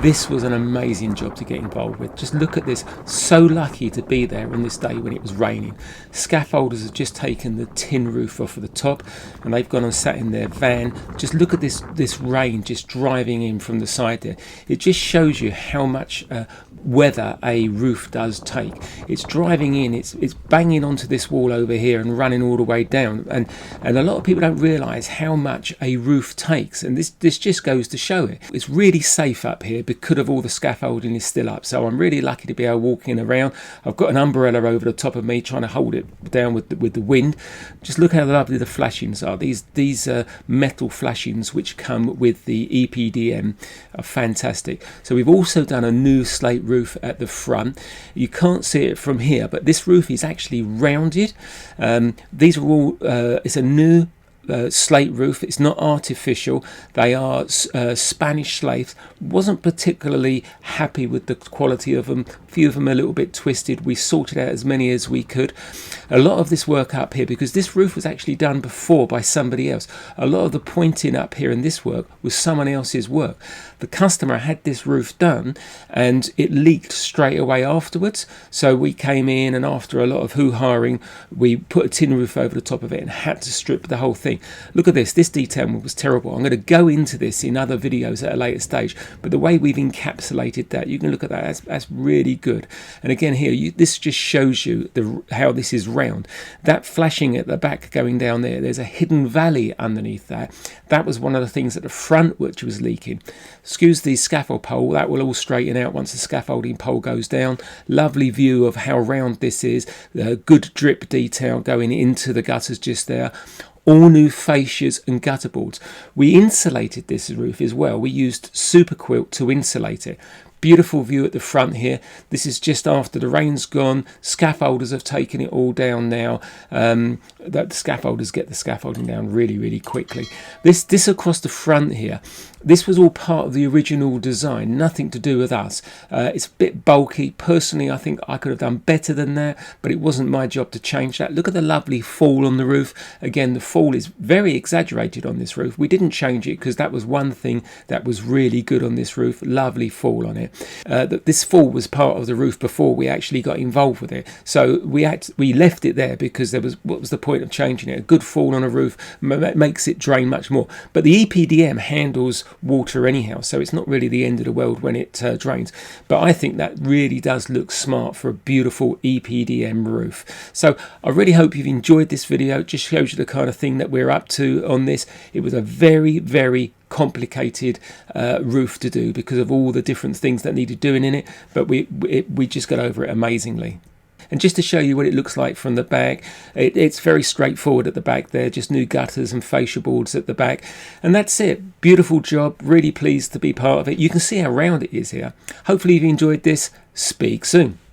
This was an amazing job to get involved with. Just look at this. So lucky to be there on this day when it was raining. Scaffolders have just taken the tin roof off of the top and they've gone and sat in their van. Just look at this rain just driving in from the side there. It just shows you how much weather a roof does take. It's driving in, it's banging onto this wall over here and running all the way down, and a lot of people don't realise how much a roof takes, and this just goes to show it. It's really safe up here because of all the scaffolding is still up, so I'm really lucky to be able walking around. I've got an umbrella over the top of me trying to hold it down with the wind. Just look how lovely the flashings are. These metal flashings which come with the EPDM are fantastic. So we've also done a new slate roof at the front. You can't see it from here, but this roof is actually rounded. These are all it's a new slate roof. It's not artificial. They are Spanish slates. Wasn't particularly happy with the quality of them. A few of them are a little bit twisted. We sorted out as many as we could. A lot of this work up here, because this roof was actually done before by somebody else, a lot of the pointing up here in this work was someone else's work. The customer had this roof done and it leaked straight away afterwards, so we came in and after a lot of hoo-haring we put a tin roof over the top of it and had to strip the whole thing. Look at this detail was terrible. I'm going to go into this in other videos at a later stage, but the way we've encapsulated that, you can look at that, that's really good. And again here, this just shows you how this is round. That flashing at the back going down there's a hidden valley underneath that. That was one of the things at the front which was leaking. Excuse the scaffold pole, that will all straighten out once the scaffolding pole goes down. Lovely view of how round this is. Good drip detail going into the gutters just there. All new fascias and gutter boards. We insulated this roof as well. We used SuperQuilt to insulate it. Beautiful view at the front here. This is just after the rain's gone. Scaffolders have taken it all down now. The scaffolders get the scaffolding down really, really quickly. This across the front here, this was all part of the original design, nothing to do with us. It's a bit bulky. Personally, I think I could have done better than that, but it wasn't my job to change that. Look at the lovely fall on the roof. Again, the fall is very exaggerated on this roof. We didn't change it because that was one thing that was really good on this roof. Lovely fall on it. This fall was part of the roof before we actually got involved with it, so we left it there because what was the point of changing it? A good fall on a roof makes it drain much more, but the EPDM handles water anyhow, so it's not really the end of the world when it drains. But I think that really does look smart for a beautiful EPDM roof. So I really hope you've enjoyed this video. It just shows you the kind of thing that we're up to on this. It was a very, very complicated roof to do because of all the different things that needed doing in it, but we just got over it amazingly. And just to show you what it looks like from the back, it's very straightforward at the back there, just new gutters and fascia boards at the back, and that's it. Beautiful job, really pleased to be part of it. You can see how round it is here. Hopefully you've enjoyed this. Speak soon.